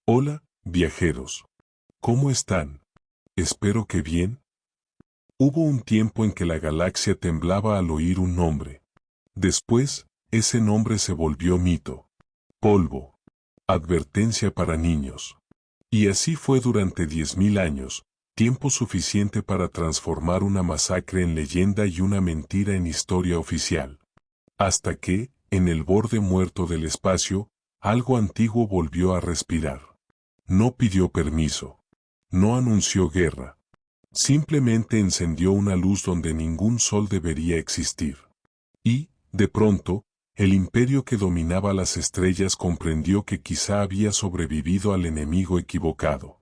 Hola, viajeros. ¿Cómo están? Espero que bien. Hubo un tiempo en que la galaxia temblaba al oír un nombre. Después, ese nombre se volvió mito. Polvo. Advertencia para niños. Y así fue durante 10.000 años, tiempo suficiente para transformar una masacre en leyenda y una mentira en historia oficial. Hasta que, en el borde muerto del espacio, algo antiguo volvió a respirar. No pidió permiso. No anunció guerra. Simplemente encendió una luz donde ningún sol debería existir. Y, de pronto, el imperio que dominaba las estrellas comprendió que quizá había sobrevivido al enemigo equivocado.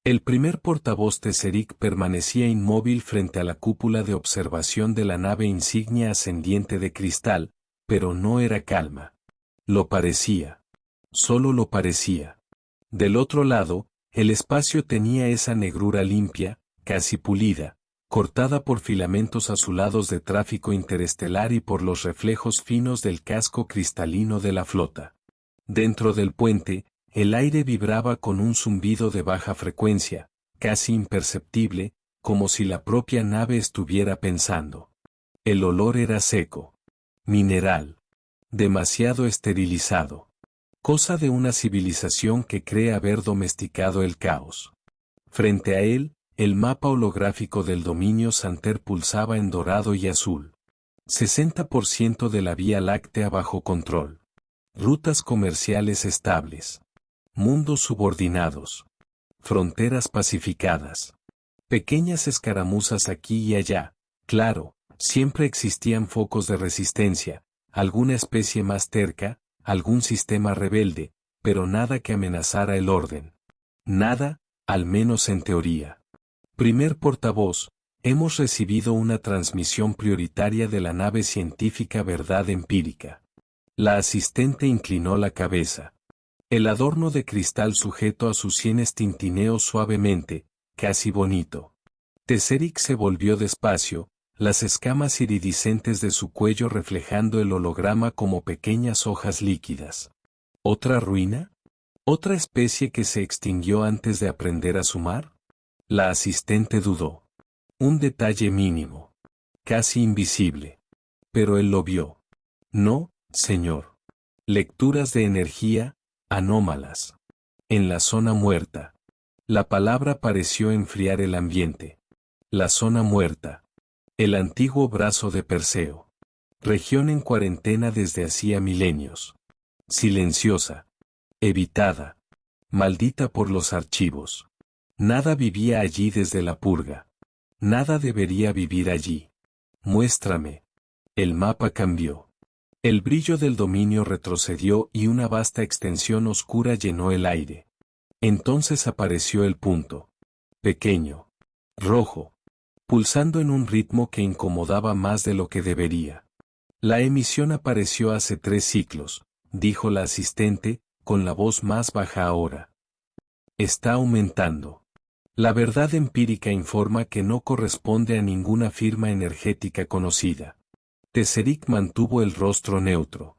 El primer portavoz Tesseric permanecía inmóvil frente a la cúpula de observación de la nave insignia ascendiente de cristal, pero no era calma. Lo parecía. Solo lo parecía. Del otro lado, el espacio tenía esa negrura limpia, casi pulida, cortada por filamentos azulados de tráfico interestelar y por los reflejos finos del casco cristalino de la flota. Dentro del puente, el aire vibraba con un zumbido de baja frecuencia, casi imperceptible, como si la propia nave estuviera pensando. El olor era seco. Mineral. Demasiado esterilizado. Cosa de una civilización que cree haber domesticado el caos. Frente a él, el mapa holográfico del dominio Santer pulsaba en dorado y azul. 60% de la Vía Láctea bajo control. Rutas comerciales estables. Mundos subordinados. Fronteras pacificadas. Pequeñas escaramuzas aquí y allá. Claro, siempre existían focos de resistencia, alguna especie más terca, algún sistema rebelde, pero nada que amenazara el orden. Nada, al menos en teoría. Primer portavoz, hemos recibido una transmisión prioritaria de la nave científica Verdad Empírica. La asistente inclinó la cabeza. El adorno de cristal sujeto a sus sienes tintineó suavemente, casi bonito. Tesseric se volvió despacio, las escamas iridiscentes de su cuello reflejando el holograma como pequeñas hojas líquidas. ¿Otra ruina? ¿Otra especie que se extinguió antes de aprender a sumar? La asistente dudó. Un detalle mínimo. Casi invisible. Pero él lo vio. No, señor. Lecturas de energía, anómalas. En la zona muerta. La palabra pareció enfriar el ambiente. La zona muerta. El antiguo brazo de Perseo. Región en cuarentena desde hacía milenios. Silenciosa. Evitada. Maldita por los archivos. Nada vivía allí desde la purga. Nada debería vivir allí. Muéstrame. El mapa cambió. El brillo del dominio retrocedió y una vasta extensión oscura llenó el aire. Entonces apareció el punto. Pequeño. Rojo. Pulsando en un ritmo que incomodaba más de lo que debería. La emisión apareció hace 3 ciclos, dijo la asistente, con la voz más baja ahora. Está aumentando. La verdad empírica informa que no corresponde a ninguna firma energética conocida. Tesseric mantuvo el rostro neutro.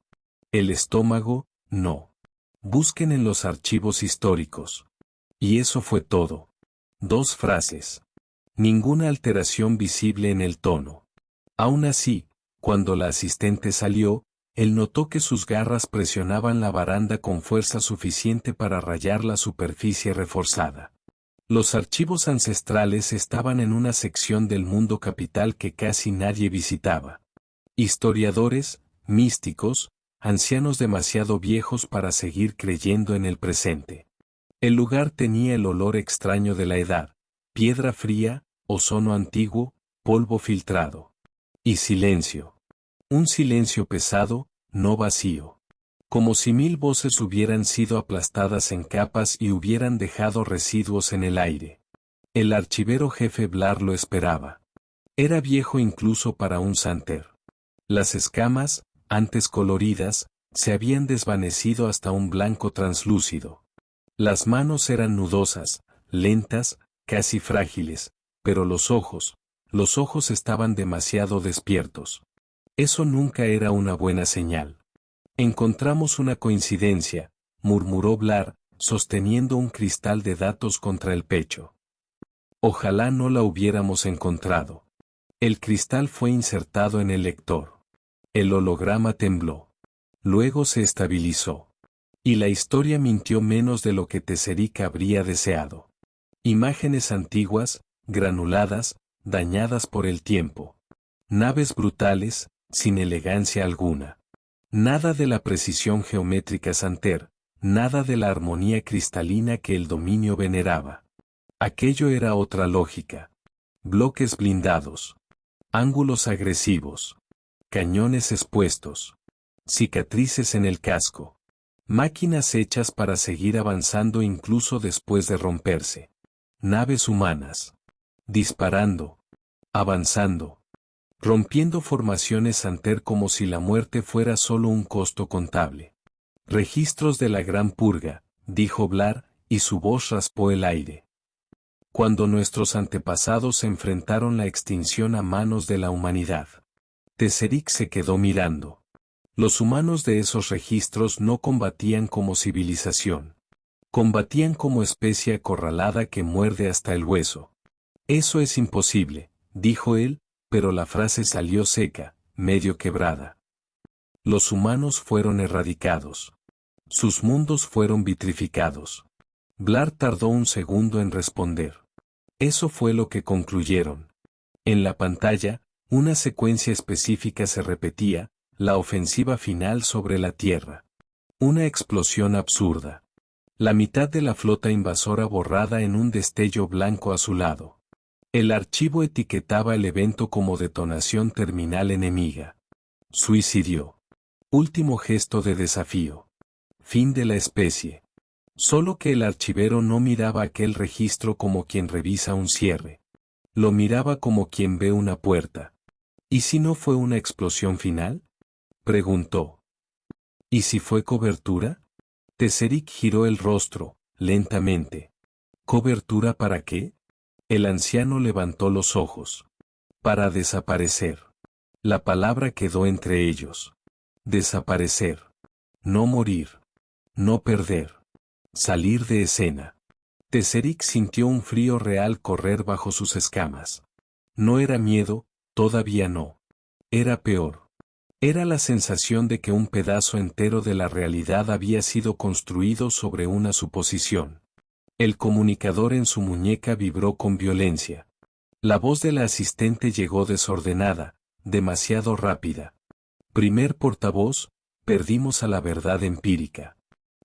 El estómago, no. Busquen en los archivos históricos. Y eso fue todo. 2 frases. Ninguna alteración visible en el tono. Aún así, cuando la asistente salió, él notó que sus garras presionaban la baranda con fuerza suficiente para rayar la superficie reforzada. Los archivos ancestrales estaban en una sección del mundo capital que casi nadie visitaba. Historiadores, místicos, ancianos demasiado viejos para seguir creyendo en el presente. El lugar tenía el olor extraño de la edad. Piedra fría, ozono antiguo, polvo filtrado. Y silencio. Un silencio pesado, no vacío. Como si 1000 voces hubieran sido aplastadas en capas y hubieran dejado residuos en el aire. El archivero jefe Blar lo esperaba. Era viejo incluso para un Santer. Las escamas, antes coloridas, se habían desvanecido hasta un blanco translúcido. Las manos eran nudosas, lentas, casi frágiles, pero los ojos estaban demasiado despiertos. Eso nunca era una buena señal. Encontramos una coincidencia, murmuró Blar, sosteniendo un cristal de datos contra el pecho. Ojalá no la hubiéramos encontrado. El cristal fue insertado en el lector. El holograma tembló. Luego se estabilizó. Y la historia mintió menos de lo que Tesseric habría deseado. Imágenes antiguas, granuladas, dañadas por el tiempo. Naves brutales, sin elegancia alguna. Nada de la precisión geométrica Santer, nada de la armonía cristalina que el dominio veneraba. Aquello era otra lógica. Bloques blindados. Ángulos agresivos. Cañones expuestos. Cicatrices en el casco. Máquinas hechas para seguir avanzando incluso después de romperse. Naves humanas. Disparando. Avanzando. Rompiendo formaciones Santer como si la muerte fuera solo un costo contable. Registros de la Gran Purga, dijo Blar, y su voz raspó el aire. Cuando nuestros antepasados enfrentaron la extinción a manos de la humanidad. Tesseric se quedó mirando. Los humanos de esos registros no combatían como civilización. Combatían como especie acorralada que muerde hasta el hueso. Eso es imposible, dijo él, pero la frase salió seca, medio quebrada. Los humanos fueron erradicados. Sus mundos fueron vitrificados. Blar tardó un segundo en responder. Eso fue lo que concluyeron. En la pantalla, una secuencia específica se repetía, la ofensiva final sobre la Tierra. Una explosión absurda. La mitad de la flota invasora borrada en un destello blanco azulado. El archivo etiquetaba el evento como detonación terminal enemiga. Suicidio. Último gesto de desafío. Fin de la especie. Solo que el archivero no miraba aquel registro como quien revisa un cierre. Lo miraba como quien ve una puerta. ¿Y si no fue una explosión final? Preguntó. ¿Y si fue cobertura? Tesseric giró el rostro, lentamente. ¿Cobertura para qué? El anciano levantó los ojos. Para desaparecer. La palabra quedó entre ellos. Desaparecer. No morir. No perder. Salir de escena. Tesseric sintió un frío real correr bajo sus escamas. No era miedo, todavía no. Era peor. Era la sensación de que un pedazo entero de la realidad había sido construido sobre una suposición. El comunicador en su muñeca vibró con violencia. La voz de la asistente llegó desordenada, demasiado rápida. Primer portavoz, perdimos a la verdad empírica.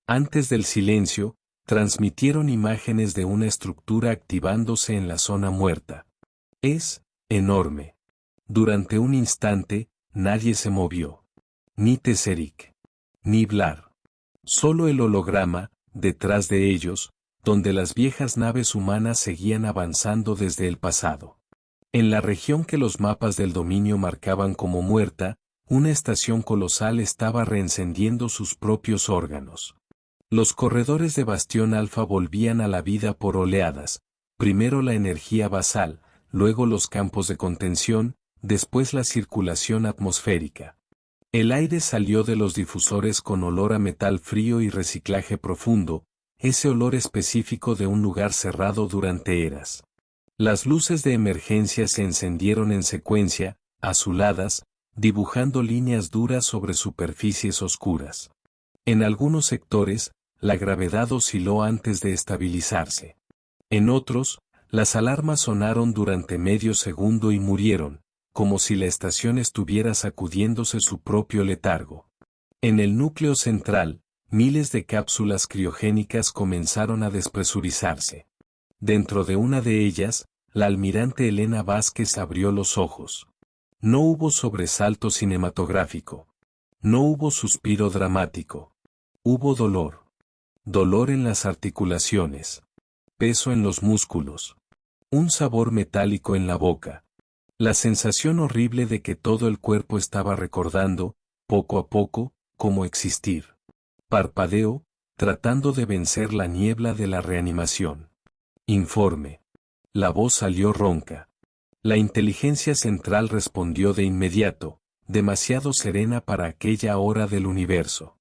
Antes del silencio, transmitieron imágenes de una estructura activándose en la zona muerta. Es enorme. Durante un instante, nadie se movió. Ni Tesseric. Ni Blar. Solo el holograma, detrás de ellos, donde las viejas naves humanas seguían avanzando desde el pasado. En la región que los mapas del dominio marcaban como muerta, una estación colosal estaba reencendiendo sus propios órganos. Los corredores de Bastión Alfa volvían a la vida por oleadas, primero la energía basal, luego los campos de contención, después la circulación atmosférica. El aire salió de los difusores con olor a metal frío y reciclaje profundo, ese olor específico de un lugar cerrado durante eras. Las luces de emergencia se encendieron en secuencia, azuladas, dibujando líneas duras sobre superficies oscuras. En algunos sectores, la gravedad osciló antes de estabilizarse. En otros, las alarmas sonaron durante medio segundo y murieron, como si la estación estuviera sacudiéndose su propio letargo. En el núcleo central, miles de cápsulas criogénicas comenzaron a despresurizarse. Dentro de una de ellas, la almirante Elena Vázquez abrió los ojos. No hubo sobresalto cinematográfico. No hubo suspiro dramático. Hubo dolor. Dolor en las articulaciones. Peso en los músculos. Un sabor metálico en la boca. La sensación horrible de que todo el cuerpo estaba recordando, poco a poco, cómo existir. Parpadeó, tratando de vencer la niebla de la reanimación. Informe. La voz salió ronca. La inteligencia central respondió de inmediato, demasiado serena para aquella hora del universo.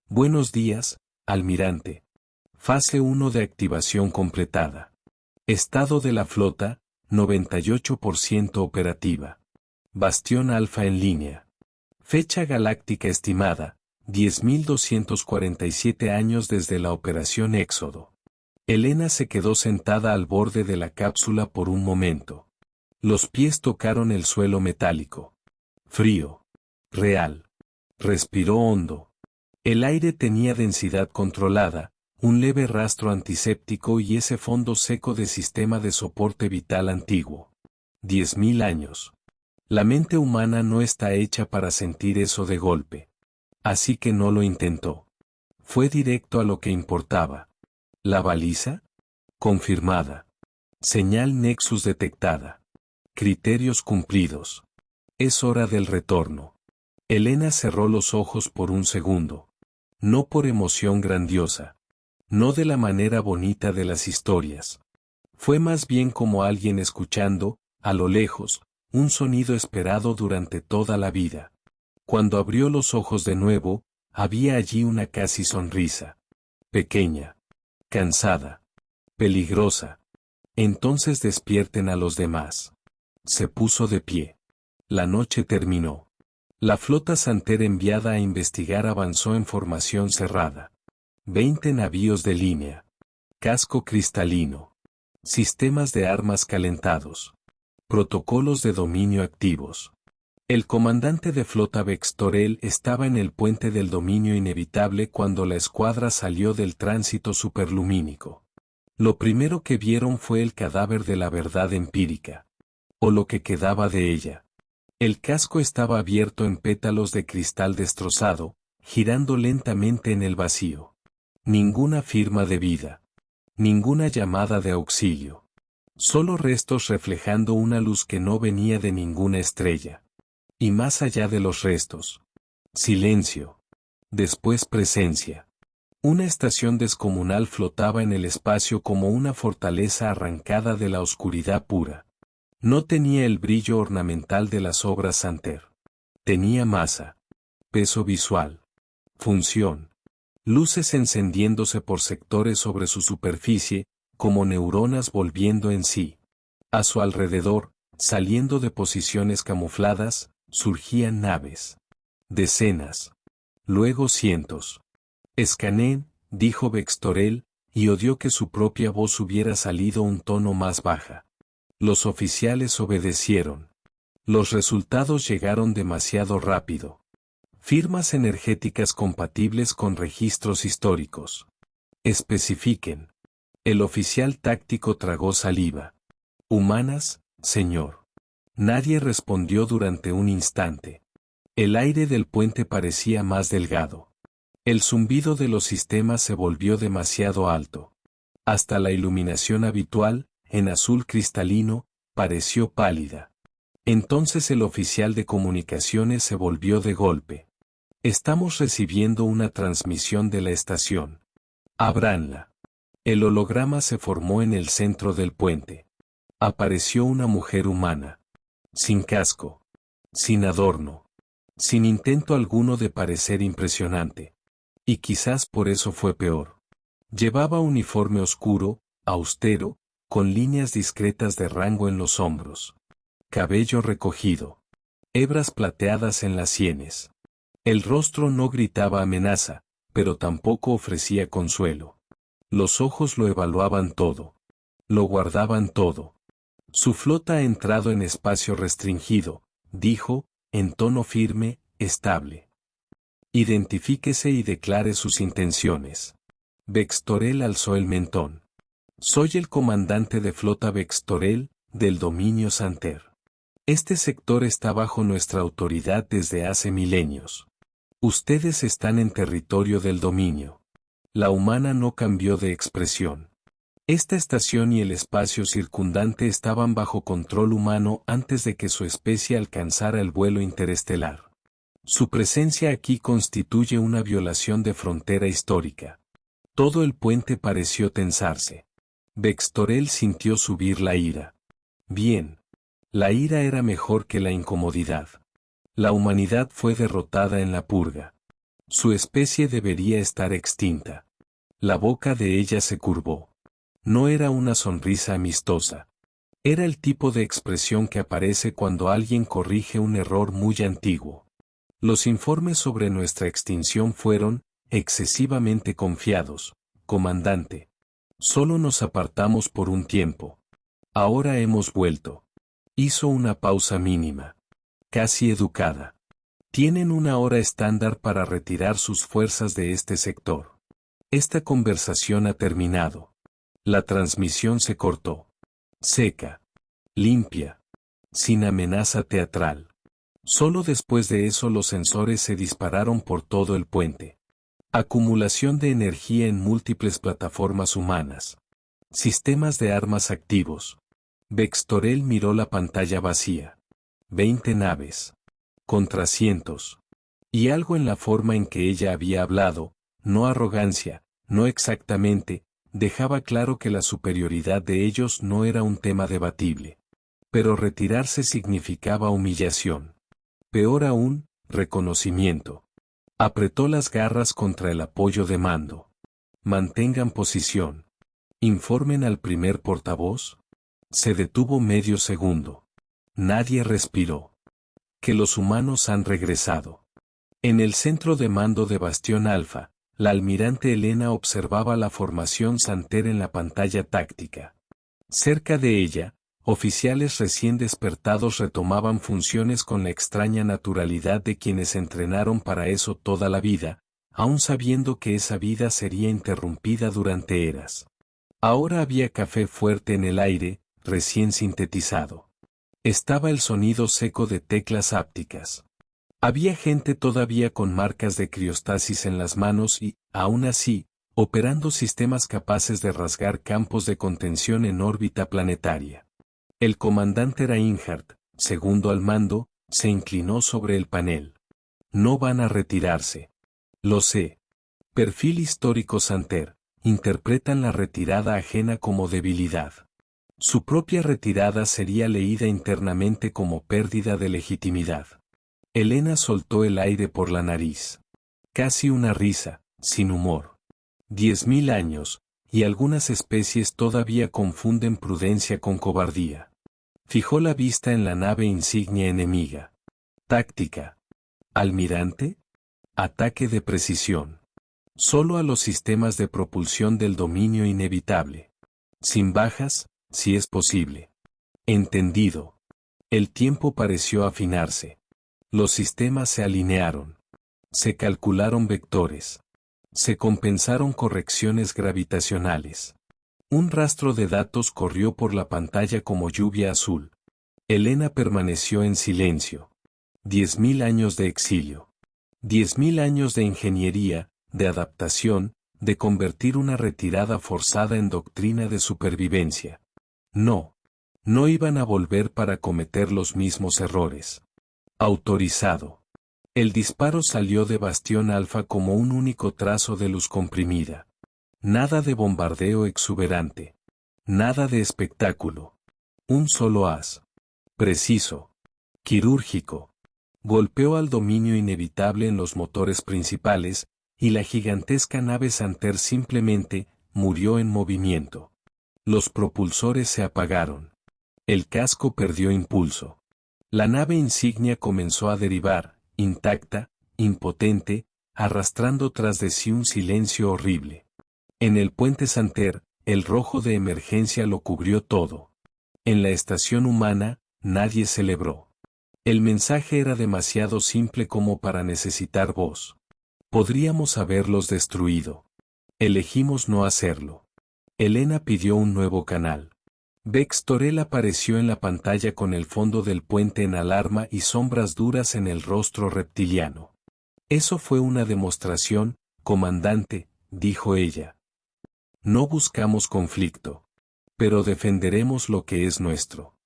Buenos días, almirante. Fase 1 de activación completada. Estado de la flota, 98% operativa. Bastión Alfa en línea. Fecha galáctica estimada, 10.247 años desde la Operación Éxodo. Elena se quedó sentada al borde de la cápsula por un momento. Los pies tocaron el suelo metálico. Frío. Real. Respiró hondo. El aire tenía densidad controlada, un leve rastro antiséptico y ese fondo seco de sistema de soporte vital antiguo. 10.000 años. La mente humana no está hecha para sentir eso de golpe. Así que no lo intentó. Fue directo a lo que importaba. ¿La baliza? Confirmada. Señal Nexus detectada. Criterios cumplidos. Es hora del retorno. Elena cerró los ojos por un segundo. No por emoción grandiosa. No de la manera bonita de las historias. Fue más bien como alguien escuchando, a lo lejos, un sonido esperado durante toda la vida. Cuando abrió los ojos de nuevo, había allí una casi sonrisa. Pequeña. Cansada. Peligrosa. Entonces despierten a los demás. Se puso de pie. La noche terminó. La flota Santer enviada a investigar avanzó en formación cerrada. 20 navíos de línea. Casco cristalino. Sistemas de armas calentados. Protocolos de dominio activos. El comandante de flota Vextorel estaba en el puente del dominio inevitable cuando la escuadra salió del tránsito superlumínico. Lo primero que vieron fue el cadáver de la verdad empírica. O lo que quedaba de ella. El casco estaba abierto en pétalos de cristal destrozado, girando lentamente en el vacío. Ninguna firma de vida. Ninguna llamada de auxilio. Solo restos reflejando una luz que no venía de ninguna estrella. Y más allá de los restos. Silencio. Después presencia. Una estación descomunal flotaba en el espacio como una fortaleza arrancada de la oscuridad pura. No tenía el brillo ornamental de las obras Santer. Tenía masa. Peso visual. Función. Luces encendiéndose por sectores sobre su superficie, como neuronas volviendo en sí. A su alrededor, saliendo de posiciones camufladas, surgían naves. Decenas. Luego cientos. Escaneen, dijo Vextorel, y odió que su propia voz hubiera salido un tono más baja. Los oficiales obedecieron. Los resultados llegaron demasiado rápido. Firmas energéticas compatibles con registros históricos. Especifiquen. El oficial táctico tragó saliva. Humanas, señor. Nadie respondió durante un instante. El aire del puente parecía más delgado. El zumbido de los sistemas se volvió demasiado alto. Hasta la iluminación habitual, en azul cristalino, pareció pálida. Entonces el oficial de comunicaciones se volvió de golpe. Estamos recibiendo una transmisión de la estación. Ábranla. El holograma se formó en el centro del puente. Apareció una mujer humana. Sin casco. Sin adorno. Sin intento alguno de parecer impresionante. Y quizás por eso fue peor. Llevaba uniforme oscuro, austero, con líneas discretas de rango en los hombros. Cabello recogido. Hebras plateadas en las sienes. El rostro no gritaba amenaza, pero tampoco ofrecía consuelo. Los ojos lo evaluaban todo. Lo guardaban todo. Su flota ha entrado en espacio restringido, dijo, en tono firme, estable. Identifíquese y declare sus intenciones. Vextorel alzó el mentón. Soy el comandante de flota Vextorel, del dominio Santer. Este sector está bajo nuestra autoridad desde hace milenios. Ustedes están en territorio del dominio. La humana no cambió de expresión. Esta estación y el espacio circundante estaban bajo control humano antes de que su especie alcanzara el vuelo interestelar. Su presencia aquí constituye una violación de frontera histórica. Todo el puente pareció tensarse. Vextorel sintió subir la ira. Bien. La ira era mejor que la incomodidad. La humanidad fue derrotada en la purga. Su especie debería estar extinta. La boca de ella se curvó. No era una sonrisa amistosa. Era el tipo de expresión que aparece cuando alguien corrige un error muy antiguo. Los informes sobre nuestra extinción fueron excesivamente confiados, comandante. Solo nos apartamos por un tiempo. Ahora hemos vuelto. Hizo una pausa mínima. Casi educada. Tienen una hora estándar para retirar sus fuerzas de este sector. Esta conversación ha terminado. La transmisión se cortó. Seca. Limpia. Sin amenaza teatral. Solo después de eso los sensores se dispararon por todo el puente. Acumulación de energía en múltiples plataformas humanas. Sistemas de armas activos. Bextorel miró la pantalla vacía. 20 naves. Contracientos. Y algo en la forma en que ella había hablado, no arrogancia, no exactamente, dejaba claro que la superioridad de ellos no era un tema debatible. Pero retirarse significaba humillación. Peor aún, reconocimiento. Apretó las garras contra el apoyo de mando. Mantengan posición. Informen al primer portavoz. Se detuvo medio segundo. Nadie respiró. Que los humanos han regresado. En el centro de mando de Bastión Alfa, la almirante Elena observaba la formación Santer en la pantalla táctica. Cerca de ella, oficiales recién despertados retomaban funciones con la extraña naturalidad de quienes entrenaron para eso toda la vida, aun sabiendo que esa vida sería interrumpida durante eras. Ahora había café fuerte en el aire, recién sintetizado. Estaba el sonido seco de teclas ápticas. Había gente todavía con marcas de criostasis en las manos y, aún así, operando sistemas capaces de rasgar campos de contención en órbita planetaria. El comandante Reinhardt, segundo al mando, se inclinó sobre el panel. No van a retirarse. Lo sé. Perfil histórico Santer, interpretan la retirada ajena como debilidad. Su propia retirada sería leída internamente como pérdida de legitimidad. Elena soltó el aire por la nariz. Casi una risa, sin humor. 10.000 años, y algunas especies todavía confunden prudencia con cobardía. Fijó la vista en la nave insignia enemiga. Táctica. ¿Almirante? Ataque de precisión. Solo a los sistemas de propulsión del dominio inevitable. Sin bajas, si es posible. Entendido. El tiempo pareció afinarse. Los sistemas se alinearon. Se calcularon vectores. Se compensaron correcciones gravitacionales. Un rastro de datos corrió por la pantalla como lluvia azul. Elena permaneció en silencio. 10.000 años de exilio. 10.000 años de ingeniería, de adaptación, de convertir una retirada forzada en doctrina de supervivencia. No. No iban a volver para cometer los mismos errores. Autorizado. El disparo salió de Bastión Alfa como un único trazo de luz comprimida. Nada de bombardeo exuberante. Nada de espectáculo. Un solo haz. Preciso. Quirúrgico. Golpeó al dominio inevitable en los motores principales, y la gigantesca nave Santer simplemente murió en movimiento. Los propulsores se apagaron. El casco perdió impulso. La nave insignia comenzó a derivar, intacta, impotente, arrastrando tras de sí un silencio horrible. En el puente Santer, el rojo de emergencia lo cubrió todo. En la estación humana, nadie celebró. El mensaje era demasiado simple como para necesitar voz. Podríamos haberlos destruido. Elegimos no hacerlo. Elena pidió un nuevo canal. Bextorel apareció en la pantalla con el fondo del puente en alarma y sombras duras en el rostro reptiliano. Eso fue una demostración, comandante, dijo ella. No buscamos conflicto. Pero defenderemos lo que es nuestro.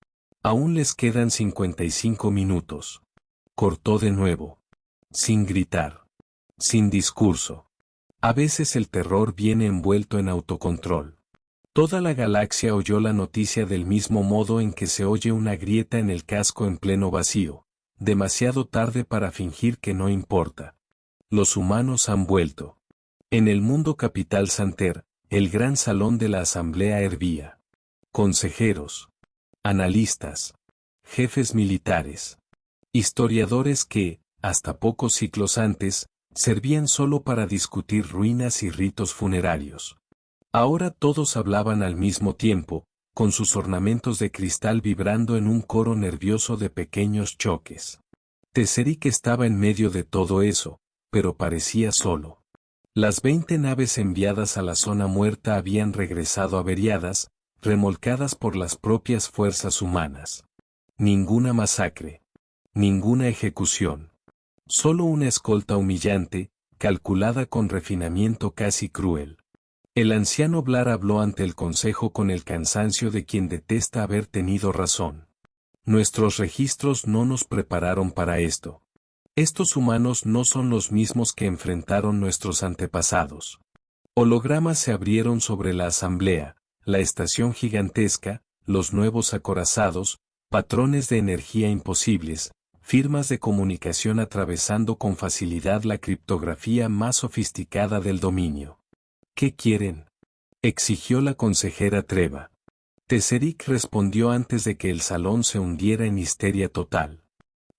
Aún les quedan 55 minutos. Cortó de nuevo. Sin gritar. Sin discurso. A veces el terror viene envuelto en autocontrol. Toda la galaxia oyó la noticia del mismo modo en que se oye una grieta en el casco en pleno vacío, demasiado tarde para fingir que no importa. Los humanos han vuelto. En el mundo capital Santer, el gran salón de la asamblea hervía. Consejeros, analistas, jefes militares, historiadores que, hasta pocos siglos antes, servían solo para discutir ruinas y ritos funerarios. Ahora todos hablaban al mismo tiempo, con sus ornamentos de cristal vibrando en un coro nervioso de pequeños choques. Teserik estaba en medio de todo eso, pero parecía solo. Las 20 naves enviadas a la zona muerta habían regresado averiadas, remolcadas por las propias fuerzas humanas. Ninguna masacre. Ninguna ejecución. Solo una escolta humillante, calculada con refinamiento casi cruel. El anciano Blar habló ante el consejo con el cansancio de quien detesta haber tenido razón. Nuestros registros no nos prepararon para esto. Estos humanos no son los mismos que enfrentaron nuestros antepasados. Hologramas se abrieron sobre la asamblea, la estación gigantesca, los nuevos acorazados, patrones de energía imposibles, firmas de comunicación atravesando con facilidad la criptografía más sofisticada del dominio. ¿Qué quieren?, exigió la consejera Treva. Teserik respondió antes de que el salón se hundiera en histeria total.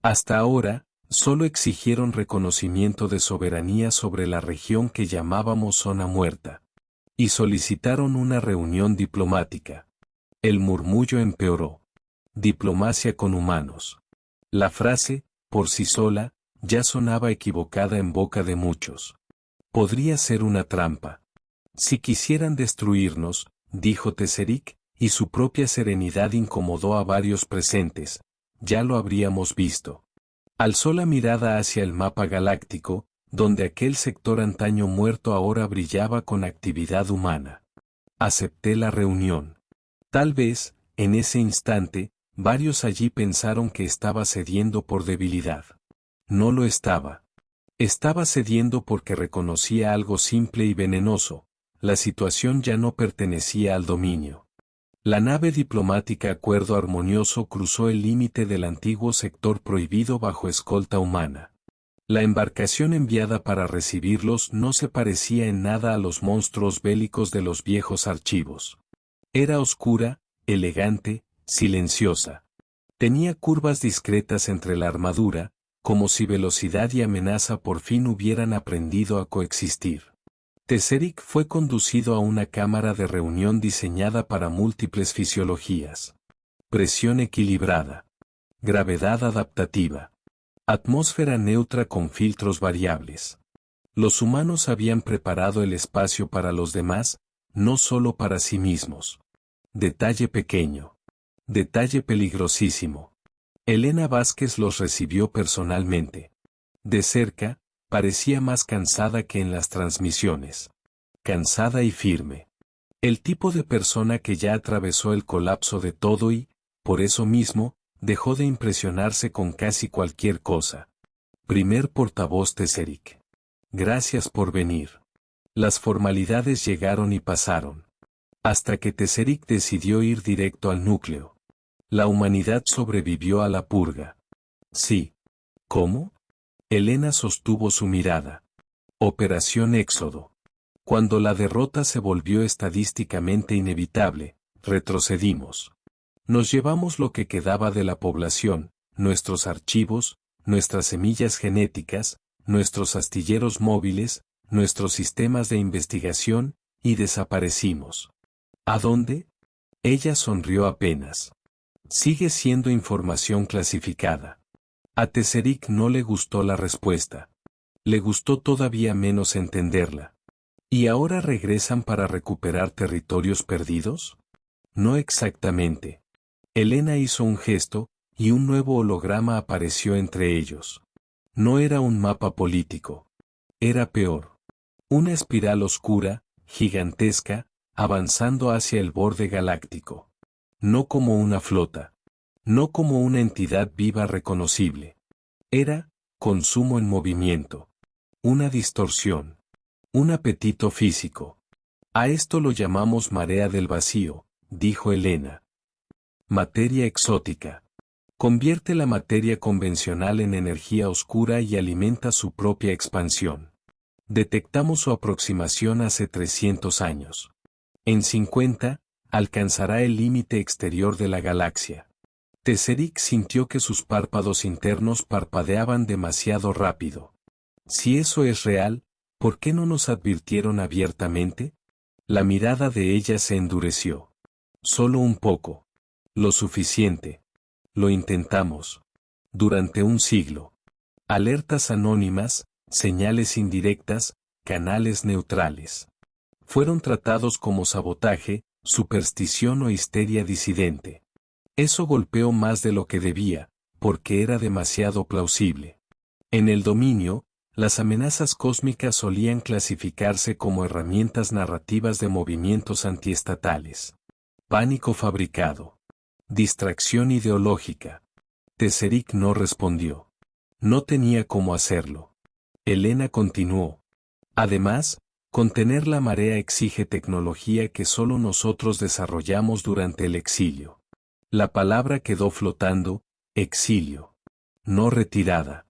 Hasta ahora, solo exigieron reconocimiento de soberanía sobre la región que llamábamos zona muerta. Y solicitaron una reunión diplomática. El murmullo empeoró. Diplomacia con humanos. La frase, por sí sola, ya sonaba equivocada en boca de muchos. Podría ser una trampa. Si quisieran destruirnos, dijo Teserik, y su propia serenidad incomodó a varios presentes, ya lo habríamos visto. Alzó la mirada hacia el mapa galáctico, donde aquel sector antaño muerto ahora brillaba con actividad humana. Acepté la reunión. Tal vez, en ese instante, varios allí pensaron que estaba cediendo por debilidad. No lo estaba. Estaba cediendo porque reconocía algo simple y venenoso: la situación ya no pertenecía al dominio. La nave diplomática Acuerdo Armonioso cruzó el límite del antiguo sector prohibido bajo escolta humana. La embarcación enviada para recibirlos no se parecía en nada a los monstruos bélicos de los viejos archivos. Era oscura, elegante, silenciosa. Tenía curvas discretas entre la armadura, como si velocidad y amenaza por fin hubieran aprendido a coexistir. Teserik fue conducido a una cámara de reunión diseñada para múltiples fisiologías. Presión equilibrada. Gravedad adaptativa. Atmósfera neutra con filtros variables. Los humanos habían preparado el espacio para los demás, no solo para sí mismos. Detalle pequeño. Detalle peligrosísimo. Elena Vázquez los recibió personalmente. De cerca, parecía más cansada que en las transmisiones. Cansada y firme. El tipo de persona que ya atravesó el colapso de todo y, por eso mismo, dejó de impresionarse con casi cualquier cosa. Primer portavoz Teserik. Gracias por venir. Las formalidades llegaron y pasaron. Hasta que Teserik decidió ir directo al núcleo. La humanidad sobrevivió a la purga. Sí. ¿Cómo? Elena sostuvo su mirada. Operación Éxodo. Cuando la derrota se volvió estadísticamente inevitable, retrocedimos. Nos llevamos lo que quedaba de la población, nuestros archivos, nuestras semillas genéticas, nuestros astilleros móviles, nuestros sistemas de investigación, y desaparecimos. ¿A dónde? Ella sonrió apenas. Sigue siendo información clasificada. A Teserik no le gustó la respuesta. Le gustó todavía menos entenderla. ¿Y ahora regresan para recuperar territorios perdidos? No exactamente. Elena hizo un gesto, y un nuevo holograma apareció entre ellos. No era un mapa político. Era peor. Una espiral oscura, gigantesca, avanzando hacia el borde galáctico. No como una flota. No como una entidad viva reconocible. Era consumo en movimiento. Una distorsión. Un apetito físico. A esto lo llamamos marea del vacío, dijo Elena. Materia exótica. Convierte la materia convencional en energía oscura y alimenta su propia expansión. Detectamos su aproximación hace 300 años. En 50, alcanzará el límite exterior de la galaxia. Tesseric sintió que sus párpados internos parpadeaban demasiado rápido. Si eso es real, ¿por qué no nos advirtieron abiertamente? La mirada de ella se endureció. Solo un poco. Lo suficiente. Lo intentamos. Durante un siglo. Alertas anónimas, señales indirectas, canales neutrales. Fueron tratados como sabotaje, superstición o histeria disidente. Eso golpeó más de lo que debía, porque era demasiado plausible. En el dominio, las amenazas cósmicas solían clasificarse como herramientas narrativas de movimientos antiestatales. Pánico fabricado. Distracción ideológica. Tesseric no respondió. No tenía cómo hacerlo. Elena continuó. Además, contener la marea exige tecnología que solo nosotros desarrollamos durante el exilio. La palabra quedó flotando, exilio. No retirada.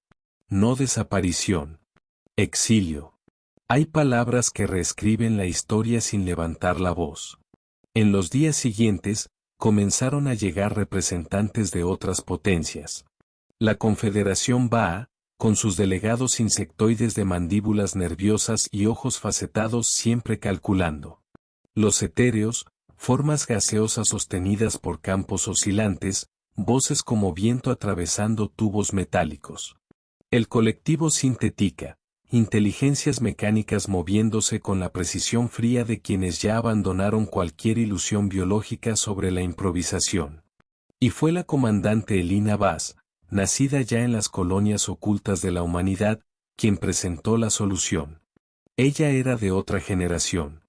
No desaparición. Exilio. Hay palabras que reescriben la historia sin levantar la voz. En los días siguientes, comenzaron a llegar representantes de otras potencias. La Confederación Ba'a, con sus delegados insectoides de mandíbulas nerviosas y ojos facetados siempre calculando. Los etéreos, formas gaseosas sostenidas por campos oscilantes, voces como viento atravesando tubos metálicos. El colectivo Sintética, inteligencias mecánicas moviéndose con la precisión fría de quienes ya abandonaron cualquier ilusión biológica sobre la improvisación. Y fue la comandante Elina Vaz, nacida ya en las colonias ocultas de la humanidad, quien presentó la solución. Ella era de otra generación.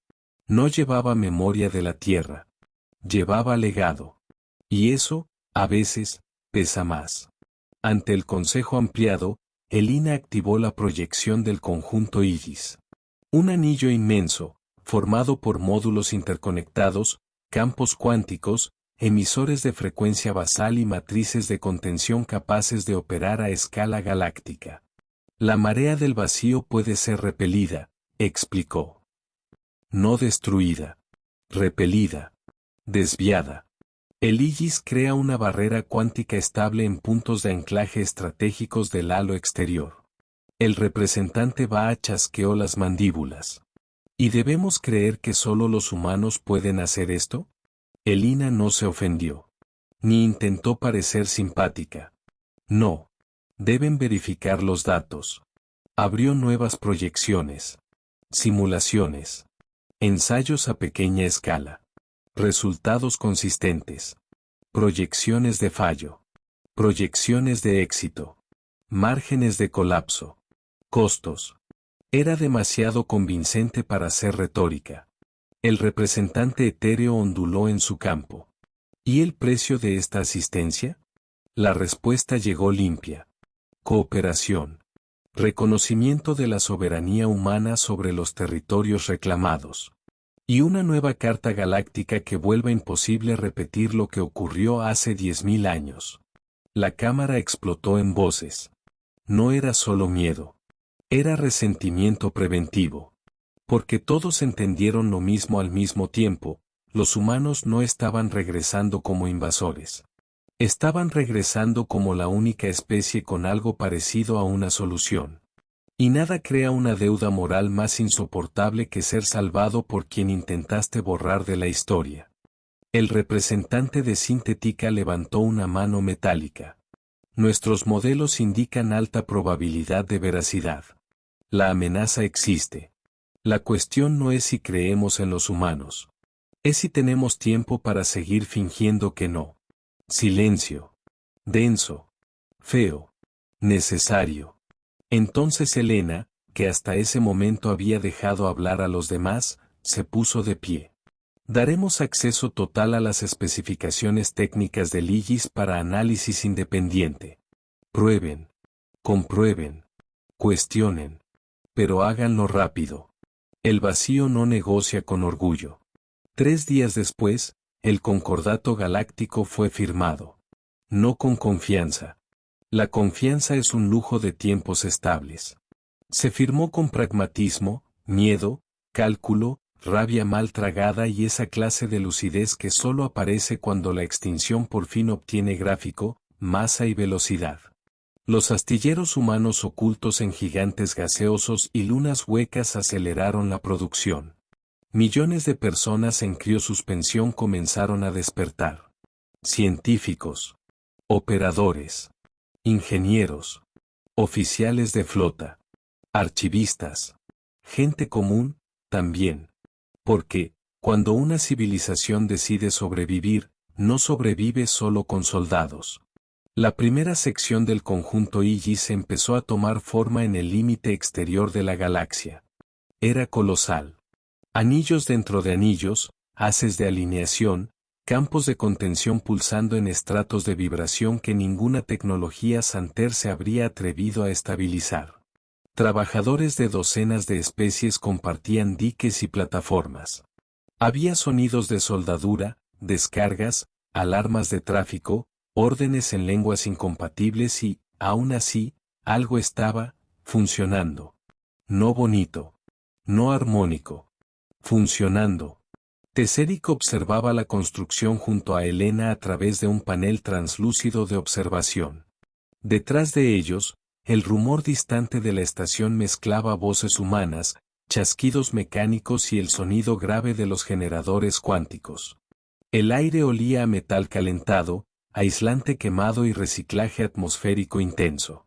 No llevaba memoria de la Tierra. Llevaba legado. Y eso, a veces, pesa más. Ante el Consejo ampliado, Elina activó la proyección del conjunto Iris. Un anillo inmenso, formado por módulos interconectados, campos cuánticos, emisores de frecuencia basal y matrices de contención capaces de operar a escala galáctica. La marea del vacío puede ser repelida, explicó. No destruida. Repelida. Desviada. El Iris crea una barrera cuántica estable en puntos de anclaje estratégicos del halo exterior. El representante Ba'a chasqueó las mandíbulas. ¿Y debemos creer que solo los humanos pueden hacer esto? Elina no se ofendió. Ni intentó parecer simpática. No. Deben verificar los datos. Abrió nuevas proyecciones. Simulaciones. Ensayos a pequeña escala. Resultados consistentes. Proyecciones de fallo. Proyecciones de éxito. Márgenes de colapso. Costos. Era demasiado convincente para ser retórica. El representante etéreo onduló en su campo. ¿Y el precio de esta asistencia? La respuesta llegó limpia. Cooperación. Reconocimiento de la soberanía humana sobre los territorios reclamados. Y una nueva carta galáctica que vuelva imposible repetir lo que ocurrió hace 10.000 años. La cámara explotó en voces. No era solo miedo. Era resentimiento preventivo. Porque todos entendieron lo mismo al mismo tiempo, los humanos no estaban regresando como invasores. Estaban regresando como la única especie con algo parecido a una solución. Y nada crea una deuda moral más insoportable que ser salvado por quien intentaste borrar de la historia. El representante de Sintética levantó una mano metálica. Nuestros modelos indican alta probabilidad de veracidad. La amenaza existe. La cuestión no es si creemos en los humanos. Es si tenemos tiempo para seguir fingiendo que no. Silencio. Denso. Feo. Necesario. Entonces Elena, que hasta ese momento había dejado hablar a los demás, se puso de pie. Daremos acceso total a las especificaciones técnicas del Iris para análisis independiente. Prueben. Comprueben. Cuestionen. Pero háganlo rápido. El vacío no negocia con orgullo. 3 días después, el concordato galáctico fue firmado. No con confianza. La confianza es un lujo de tiempos estables. Se firmó con pragmatismo, miedo, cálculo, rabia mal tragada y esa clase de lucidez que solo aparece cuando la extinción por fin obtiene gráfico, masa y velocidad. Los astilleros humanos ocultos en gigantes gaseosos y lunas huecas aceleraron la producción. Millones de personas en criosuspensión comenzaron a despertar. Científicos, operadores, ingenieros, oficiales de flota, archivistas, gente común, también. Porque, cuando una civilización decide sobrevivir, no sobrevive solo con soldados. La primera sección del conjunto Illis empezó a tomar forma en el límite exterior de la galaxia. Era colosal. Anillos dentro de anillos, haces de alineación, campos de contención pulsando en estratos de vibración que ninguna tecnología Santer se habría atrevido a estabilizar. Trabajadores de docenas de especies compartían diques y plataformas. Había sonidos de soldadura, descargas, alarmas de tráfico, órdenes en lenguas incompatibles y, aún así, algo estaba funcionando. No bonito. No armónico. Funcionando. Tesseric observaba la construcción junto a Elena a través de un panel translúcido de observación. Detrás de ellos, el rumor distante de la estación mezclaba voces humanas, chasquidos mecánicos y el sonido grave de los generadores cuánticos. El aire olía a metal calentado, aislante quemado y reciclaje atmosférico intenso.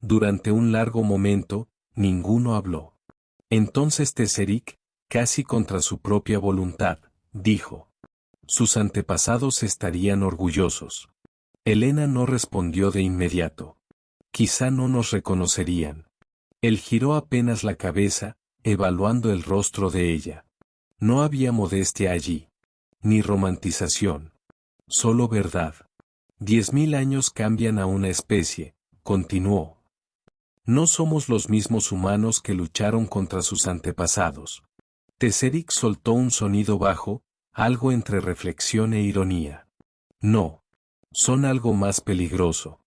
Durante un largo momento, ninguno habló. Entonces Tesseric, casi contra su propia voluntad, dijo. Sus antepasados estarían orgullosos. Elena no respondió de inmediato. Quizá no nos reconocerían. Él giró apenas la cabeza, evaluando el rostro de ella. No había modestia allí. Ni romantización. Solo verdad. 10.000 años cambian a una especie, continuó. No somos los mismos humanos que lucharon contra sus antepasados. Tesseric soltó un sonido bajo, algo entre reflexión e ironía. No. Son algo más peligroso.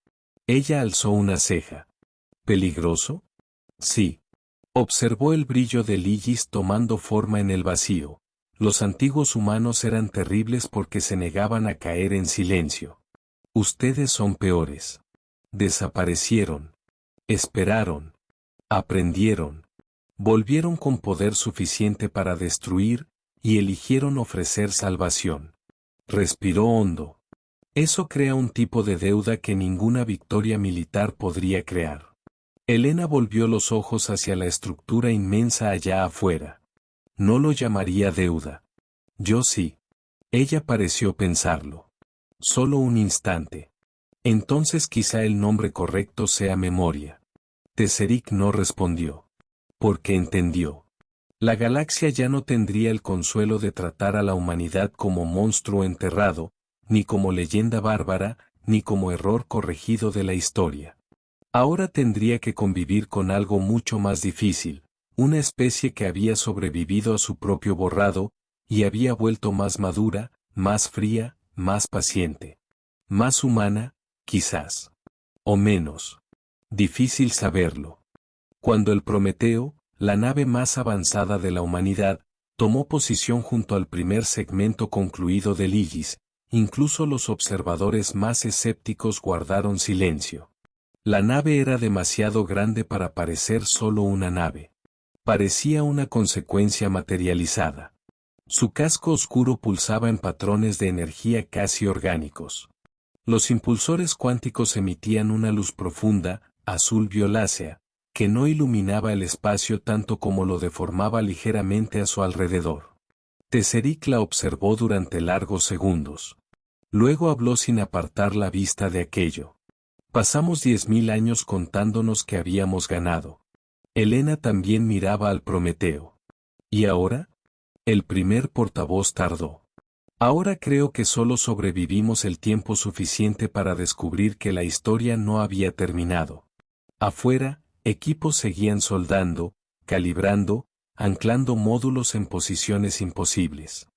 Ella alzó una ceja. ¿Peligroso? Sí. Observó el brillo del Illis tomando forma en el vacío. Los antiguos humanos eran terribles porque se negaban a caer en silencio. Ustedes son peores. Desaparecieron. Esperaron. Aprendieron. Volvieron con poder suficiente para destruir, y eligieron ofrecer salvación. Respiró hondo. Eso crea un tipo de deuda que ninguna victoria militar podría crear. Elena volvió los ojos hacia la estructura inmensa allá afuera. No lo llamaría deuda. Yo sí. Ella pareció pensarlo. Solo un instante. Entonces quizá el nombre correcto sea memoria. Tesseric no respondió. Porque entendió. La galaxia ya no tendría el consuelo de tratar a la humanidad como monstruo enterrado, ni como leyenda bárbara, ni como error corregido de la historia. Ahora tendría que convivir con algo mucho más difícil, una especie que había sobrevivido a su propio borrado, y había vuelto más madura, más fría, más paciente. Más humana, quizás. O menos. Difícil saberlo. Cuando el Prometeo, la nave más avanzada de la humanidad, tomó posición junto al primer segmento concluido del Illis, incluso los observadores más escépticos guardaron silencio. La nave era demasiado grande para parecer solo una nave. Parecía una consecuencia materializada. Su casco oscuro pulsaba en patrones de energía casi orgánicos. Los impulsores cuánticos emitían una luz profunda, azul violácea, que no iluminaba el espacio tanto como lo deformaba ligeramente a su alrededor. Tesseric la observó durante largos segundos. Luego habló sin apartar la vista de aquello. Pasamos 10.000 años contándonos que habíamos ganado. Elena también miraba al Prometeo. ¿Y ahora? El primer portavoz tardó. Ahora creo que solo sobrevivimos el tiempo suficiente para descubrir que la historia no había terminado. Afuera, equipos seguían soldando, calibrando, anclando módulos en posiciones imposibles.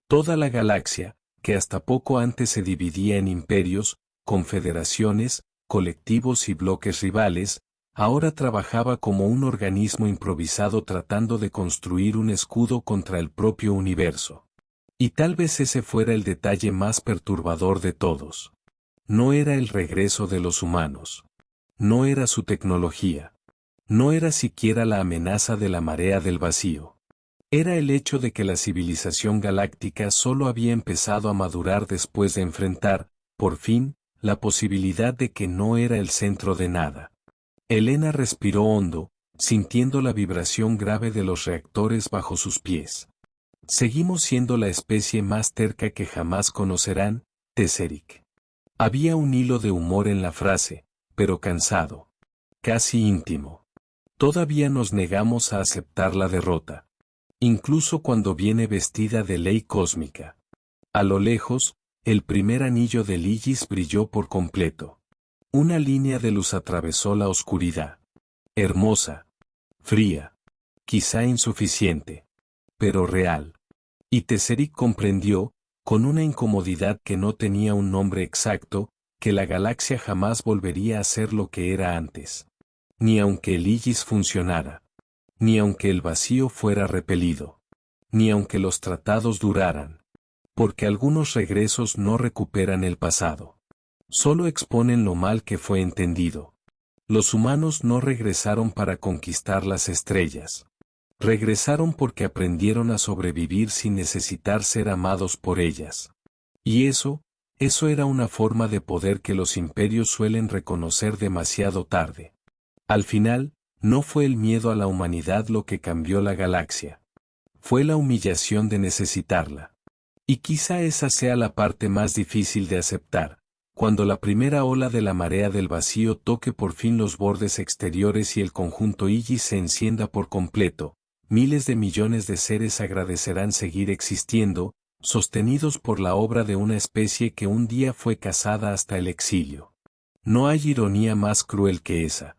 Toda la galaxia, que hasta poco antes se dividía en imperios, confederaciones, colectivos y bloques rivales, Ahora trabajaba como un organismo improvisado tratando de construir un escudo contra el propio universo. Y tal vez ese fuera el detalle más perturbador de todos. No era el regreso de los humanos. No era su tecnología. No era siquiera la amenaza de la marea del vacío. Era el hecho de que la civilización galáctica solo había empezado a madurar después de enfrentar, por fin, la posibilidad de que no era el centro de nada. Elena respiró hondo, sintiendo la vibración grave de los reactores bajo sus pies. Seguimos siendo la especie más terca que jamás conocerán, Tesseric. Había un hilo de humor en la frase, pero cansado. Casi íntimo. Todavía nos negamos a aceptar la derrota. Incluso cuando viene vestida de ley cósmica. A lo lejos, el primer anillo del Igis brilló por completo. Una línea de luz atravesó la oscuridad. Hermosa. Fría. Quizá insuficiente. Pero real. Y Tesseric comprendió, con una incomodidad que no tenía un nombre exacto, que la galaxia jamás volvería a ser lo que era antes. Ni aunque el Igis funcionara. Ni aunque el vacío fuera repelido. Ni aunque los tratados duraran. Porque algunos regresos no recuperan el pasado. Solo exponen lo mal que fue entendido. Los humanos no regresaron para conquistar las estrellas. Regresaron porque aprendieron a sobrevivir sin necesitar ser amados por ellas. Y eso era una forma de poder que los imperios suelen reconocer demasiado tarde. Al final, no fue el miedo a la humanidad lo que cambió la galaxia. Fue la humillación de necesitarla. Y quizá esa sea la parte más difícil de aceptar. Cuando la primera ola de la marea del vacío toque por fin los bordes exteriores y el conjunto Igis se encienda por completo, miles de millones de seres agradecerán seguir existiendo, sostenidos por la obra de una especie que un día fue cazada hasta el exilio. No hay ironía más cruel que esa.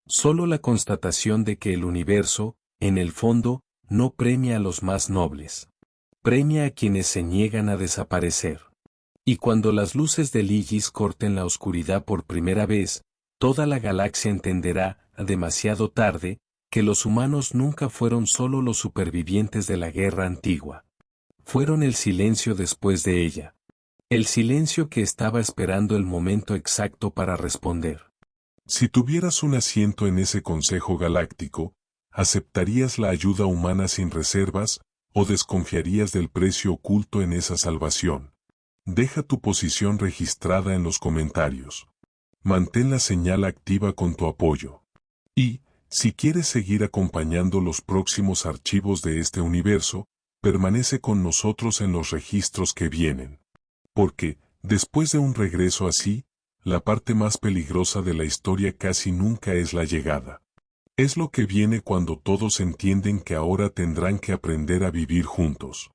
Solo la constatación de que el universo, en el fondo, no premia a los más nobles. Premia a quienes se niegan a desaparecer. Y cuando las luces del Igis corten la oscuridad por primera vez, toda la galaxia entenderá, demasiado tarde, que los humanos nunca fueron solo los supervivientes de la guerra antigua. Fueron el silencio después de ella. El silencio que estaba esperando el momento exacto para responder. Si tuvieras un asiento en ese Consejo Galáctico, ¿aceptarías la ayuda humana sin reservas, o desconfiarías del precio oculto en esa salvación? Deja tu posición registrada en los comentarios. Mantén la señal activa con tu apoyo. Y, si quieres seguir acompañando los próximos archivos de este universo, permanece con nosotros en los registros que vienen. Porque, después de un regreso así, la parte más peligrosa de la historia casi nunca es la llegada. Es lo que viene cuando todos entienden que ahora tendrán que aprender a vivir juntos.